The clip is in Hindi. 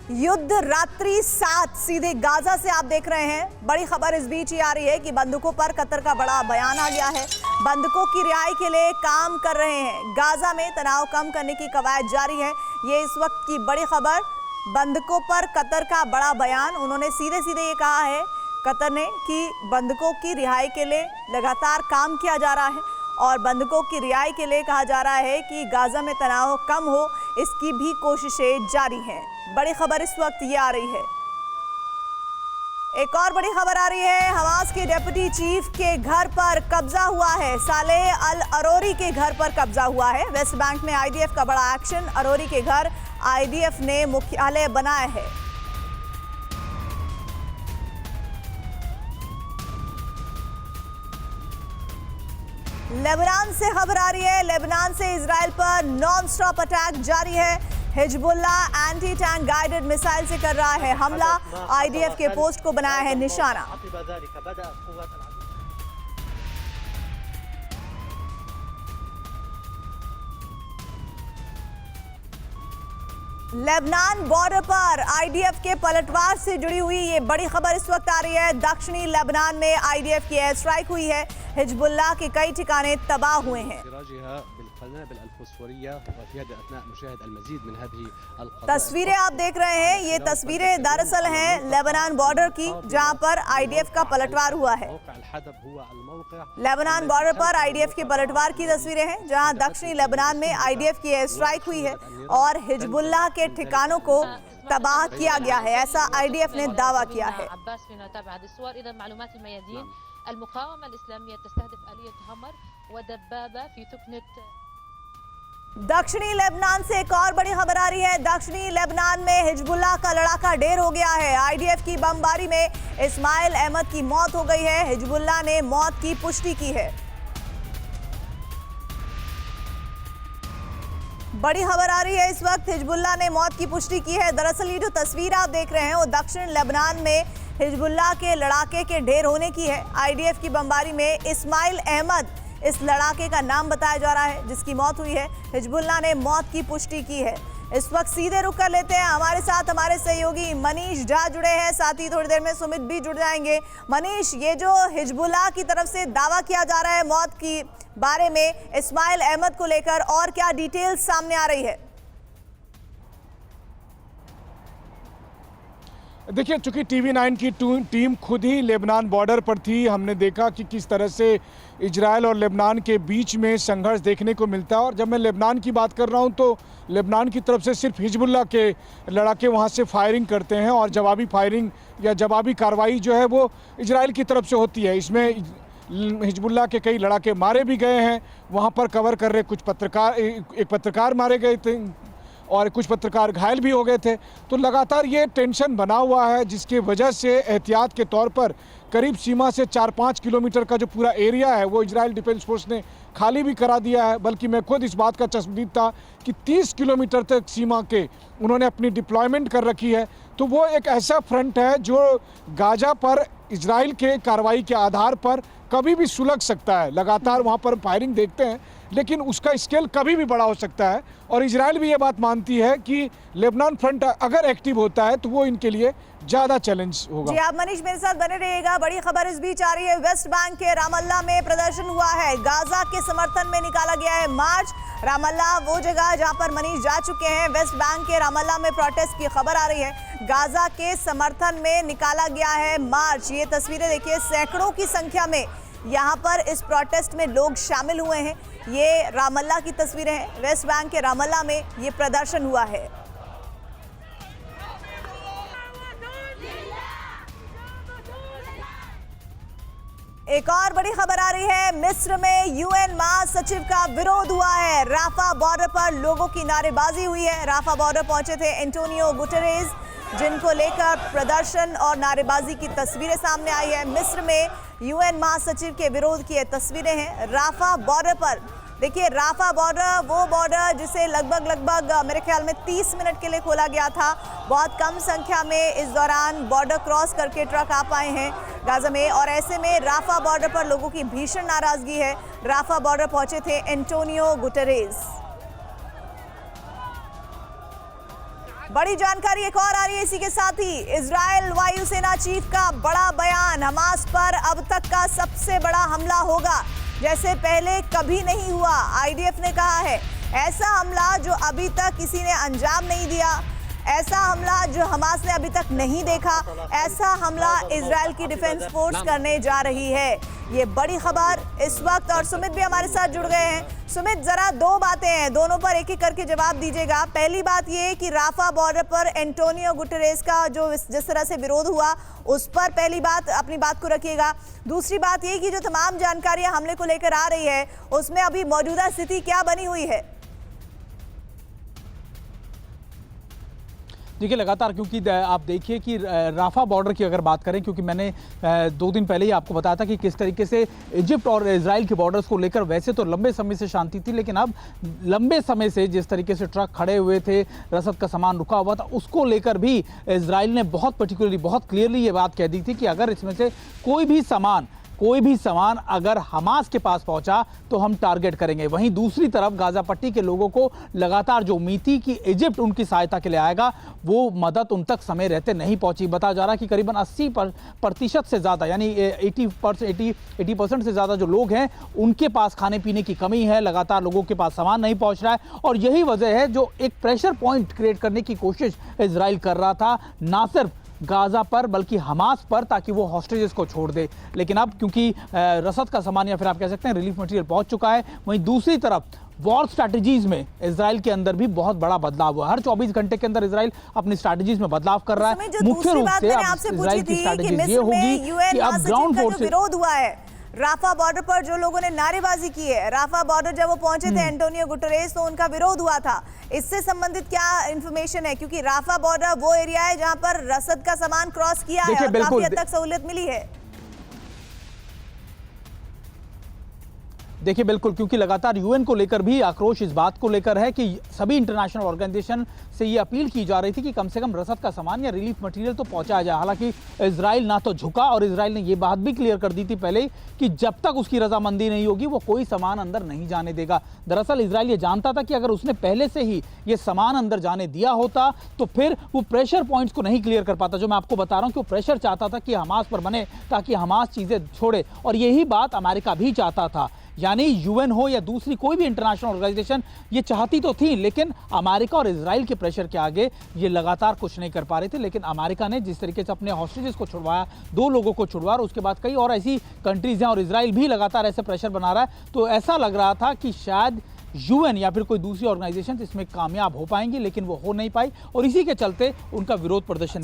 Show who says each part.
Speaker 1: युद्ध रात्रि 7 सीधे गाजा से आप देख रहे हैं। बड़ी खबर इस बीच ही आ रही है कि बंदूकों पर कतर का बड़ा बयान आ गया है। बंदूकों की रिहाई के लिए काम कर रहे हैं। गाजा में तनाव कम करने की कवायद जारी है। ये इस वक्त की बड़ी खबर। बंदूकों पर कतर का बड़ा बयान। उन्होंने सीधे सीधे ये कहा है कतर ने कि बंदूकों की रिहाई के लिए लगातार काम किया जा रहा है और बंदूकों की रिहाई के लिए कहा जा रहा है कि गाजा में तनाव कम हो, इसकी भी कोशिशें जारी हैं। बड़ी खबर इस वक्त ये आ रही है। एक और बड़ी खबर आ रही है। हमास के डिप्टी चीफ के घर पर कब्जा हुआ है। सालेह अल अरोरी के घर पर कब्जा हुआ है। वेस्ट बैंक में आईडीएफ का बड़ा एक्शन। अरोरी के घर आईडीएफ ने मुख्यालय बनाया है। लेबनान से खबर आ रही है। लेबनान से इजराइल पर नॉन स्टॉप अटैक जारी है। Hezbollah anti tank guided missile से कर रहा है हमला। आईडीएफ के पोस्ट को बनाया है निशाना। लेबनान बॉर्डर पर आईडीएफ के पलटवार से जुड़ी हुई ये बड़ी खबर इस वक्त आ रही है। दक्षिणी लेबनान में आईडीएफ की एयर स्ट्राइक हुई है। हिजबुल्लाह के कई ठिकाने तबाह हुए हैं। तस्वीरें आप देख रहे हैं, ये तस्वीरें दरअसल हैं लेबनान बॉर्डर की, जहां पर आईडीएफ का पलटवार हुआ है। लेबनान बॉर्डर पर आईडीएफ के पलटवार की तस्वीरें हैं, जहां दक्षिणी लेबनान में आईडीएफ की एयर स्ट्राइक हुई है और हिजबुल्लाह के ठिकानों को तबाह किया गया है, ऐसा आईडीएफ ने दावा किया है। दक्षिणी लेबनान से एक और बड़ी खबर आ रही है। दक्षिणी लेबनान में हिजबुल्लाह का लड़ाका ढेर हो गया है। आईडीएफ की बमबारी में इस्माइल अहमद की मौत हो गई है। हिजबुल्लाह ने मौत की पुष्टि की है। बड़ी खबर आ रही है इस वक्त। हिजबुल्लाह ने मौत की पुष्टि की है। दरअसल ये जो तस्वीर आप देख रहे हैं वो दक्षिण लेबनान में हिजबुल्लाह के लड़ाके के ढेर होने की है। आईडीएफ की बमबारी में इस्माइल अहमद इस लड़ाके का नाम बताया जा रहा है, जिसकी मौत हुई है। हिजबुल्लाह ने मौत की पुष्टि की है। इस वक्त सीधे रुक कर लेते हैं। हमारे साथ हमारे सहयोगी मनीष झा जुड़े हैं, साथ ही थोड़ी देर में सुमित भी जुड़ जाएंगे। मनीष, ये जो हिजबुल्लाह की तरफ से दावा किया जा रहा है मौत की बारे में इस्माइल अहमद को लेकर, और क्या डिटेल्स सामने आ रही है?
Speaker 2: देखिए, चूंकि टीवी9 की टीम खुद ही लेबनान बॉर्डर पर थी, हमने देखा कि किस तरह से इजराइल और लेबनान के बीच में संघर्ष देखने को मिलता है। और जब मैं लेबनान की बात कर रहा हूं तो लेबनान की तरफ से सिर्फ हिजबुल्लाह के लड़ाके वहां से फायरिंग करते हैं और जवाबी फायरिंग या जवाबी कार्रवाई जो है वो इजराइल की तरफ से होती है। इसमें हिजबुल्लाह के कई लड़ाके मारे भी गए हैं। वहाँ पर कवर कर रहे एक पत्रकार मारे गए थे और कुछ पत्रकार घायल भी हो गए थे। तो लगातार ये टेंशन बना हुआ है, जिसकी वजह से एहतियात के तौर पर करीब सीमा से 4-5 किलोमीटर का जो पूरा एरिया है वो इजराइल डिफेंस फोर्स ने खाली भी करा दिया है। बल्कि मैं खुद इस बात का तस्दीक था कि 30 किलोमीटर तक सीमा के उन्होंने अपनी डिप्लॉयमेंट कर रखी है। तो वो एक ऐसा फ्रंट है जो गाजा पर इजराइल के कार्रवाई के आधार पर कभी भी सुलग सकता है। लगातार वहाँ पर फायरिंग देखते हैं, लेकिन उसका स्केल कभी भी बड़ा हो सकता है। और इजराइल भी ये बात मानती है कि लेबनान फ्रंट अगर एक्टिव होता है तो वो इनके लिए ज्यादा चैलेंज होगा।
Speaker 1: जी, आप मनीष मेरे साथ बने रहिएगा। बड़ी खबर इस बीच आ रही है। वेस्ट बैंक के रामल्ला में प्रदर्शन हुआ है। गाजा के समर्थन में निकाला गया है मार्च। रामल्ला वो जगह जहां पर मनीष जा चुके हैं। वेस्ट बैंक के रामल्ला में प्रोटेस्ट की खबर आ रही है। गाजा के समर्थन में निकाला गया है मार्च। ये तस्वीरें देखिए, सैकड़ों की संख्या में यहाँ पर इस प्रोटेस्ट में लोग शामिल हुए हैं। ये रामल्ला की तस्वीरें हैं। वेस्ट बैंक के रामल्ला में ये प्रदर्शन हुआ है। एक और बड़ी खबर आ रही है। मिस्र में यूएन महासचिव का विरोध हुआ है। राफा बॉर्डर पर लोगों की नारेबाजी हुई है। राफा बॉर्डर पहुंचे थे एंटोनियो गुटेरेस, जिनको लेकर प्रदर्शन और नारेबाजी की तस्वीरें सामने आई है। मिस्र में यूएन महासचिव के विरोध की तस्वीरें हैं। राफा बॉर्डर पर देखिए, राफा बॉर्डर वो बॉर्डर जिसे लगभग मेरे ख्याल में 30 मिनट के लिए खोला गया था। बहुत कम संख्या में इस दौरान बॉर्डर क्रॉस करके ट्रक आ पाए हैं गाजा में, और ऐसे में राफा बॉर्डर पर लोगों की भीषण नाराजगी है। राफा बॉर्डर पहुंचे थे एंटोनियो गुटेरेस। बड़ी जानकारी एक और आ रही है इसी के साथ ही। इजराइल वायुसेना चीफ का बड़ा बयान, हमास पर अब तक का सबसे बड़ा हमला होगा, जैसे पहले कभी नहीं हुआ। आईडीएफ ने कहा है ऐसा हमला जो अभी तक किसी ने अंजाम नहीं दिया, ऐसा हमला जो हमास ने अभी तक नहीं देखा, ऐसा हमला इजराइल की डिफेंस फोर्स करने जा रही है। ये बड़ी खबर इस वक्त, और सुमित भी हमारे साथ जुड़ गए हैं। सुमित, जरा दो बातें हैं, दोनों पर एक एक करके जवाब दीजिएगा। पहली बात ये कि राफा बॉर्डर पर एंटोनियो गुटेरेस का जो जिस तरह से विरोध हुआ, उस पर पहली बात अपनी बात को रखिएगा। दूसरी बात ये कि जो तमाम जानकारियां हमले को लेकर आ रही है, उसमें अभी मौजूदा स्थिति क्या बनी हुई है?
Speaker 3: देखिए, लगातार क्योंकि आप देखिए कि राफा बॉर्डर की अगर बात करें, क्योंकि मैंने 2 दिन पहले ही आपको बताया था कि किस तरीके से इजिप्ट और इजराइल के बॉर्डर्स को लेकर वैसे तो लंबे समय से शांति थी, लेकिन अब लंबे समय से जिस तरीके से ट्रक खड़े हुए थे, रसद का सामान रुका हुआ था, उसको लेकर भी इजराइल ने बहुत पर्टिकुलरली, बहुत क्लियरली ये बात कह दी थी कि अगर इसमें से कोई भी सामान अगर हमास के पास पहुंचा तो हम टारगेट करेंगे। वहीं दूसरी तरफ गाजा पट्टी के लोगों को लगातार जो उम्मीद थी कि इजिप्ट उनकी सहायता के लिए आएगा, वो मदद उन तक समय रहते नहीं पहुंची। बताया जा रहा है कि करीबन 80% से ज़्यादा, यानी 80% से ज़्यादा जो लोग हैं, उनके पास खाने पीने की कमी है, लगातार लोगों के पास सामान नहीं पहुँच रहा है। और यही वजह है जो एक प्रेशर पॉइंट क्रिएट करने की कोशिश इजराइल कर रहा था, ना सिर्फ गाजा पर बल्कि हमास पर, ताकि वो हॉस्टेजेस को छोड़ दे। लेकिन अब क्योंकि रसद का सामान या फिर आप कह सकते हैं रिलीफ मटेरियल पहुंच चुका है, वहीं दूसरी तरफ वॉर स्ट्रैटेजीज में इजराइल के अंदर भी बहुत बड़ा बदलाव हुआ। हर 24 घंटे के अंदर इजराइल अपनी स्ट्रैटेजीज में बदलाव कर रहा है। मुख्य रूप से इजराइल की स्ट्रैटेजी ये होगी कि अब ग्राउंड फोर्स
Speaker 1: विरोध हुआ है राफा बॉर्डर पर, जो लोगों ने नारेबाजी की है। राफा बॉर्डर जब वो पहुंचे थे एंटोनियो गुटेरेस, तो उनका विरोध हुआ था। इससे संबंधित क्या इंफॉर्मेशन है? क्योंकि राफा बॉर्डर वो एरिया है जहां पर रसद का सामान क्रॉस किया है और काफी हद तक सहूलियत मिली है।
Speaker 3: देखिए, बिल्कुल, क्योंकि लगातार यूएन को लेकर भी आक्रोश इस बात को लेकर है कि सभी इंटरनेशनल ऑर्गेनाइजेशन से ये अपील की जा रही थी कि कम से कम रसद का सामान या रिलीफ मटेरियल तो पहुंचाया जाए। हालांकि इजराइल ना तो झुका, और इजराइल ने ये बात भी क्लियर कर दी थी पहले ही कि जब तक उसकी रजामंदी नहीं होगी वो कोई सामान अंदर नहीं जाने देगा। दरअसल इजराइल ये जानता था कि अगर उसने पहले से ही ये सामान अंदर जाने दिया होता तो फिर वो प्रेशर पॉइंट्स को नहीं क्लियर कर पाता। जो मैं आपको बता रहा हूँ कि वो प्रेशर चाहता था कि हमास पर बने, ताकि हमास चीज़ें छोड़े, और यही बात अमेरिका भी चाहता था। यानी यूएन हो या दूसरी कोई भी इंटरनेशनल ऑर्गेनाइजेशन ये चाहती तो थी, लेकिन अमेरिका और इजराइल के प्रेशर के आगे ये लगातार कुछ नहीं कर पा रहे थे। लेकिन अमेरिका ने जिस तरीके से अपने हॉस्टेजेस को छुड़वाया, 2 लोगों को छुड़वाया, उसके बाद कई और ऐसी कंट्रीज हैं और इजराइल भी लगातार ऐसे प्रेशर बना रहा है, तो ऐसा लग रहा था कि शायद यूएन या फिर कोई दूसरी ऑर्गेनाइजेशन इसमें कामयाब हो पाएंगी, लेकिन वो हो नहीं पाई, और इसी के चलते उनका विरोध प्रदर्शन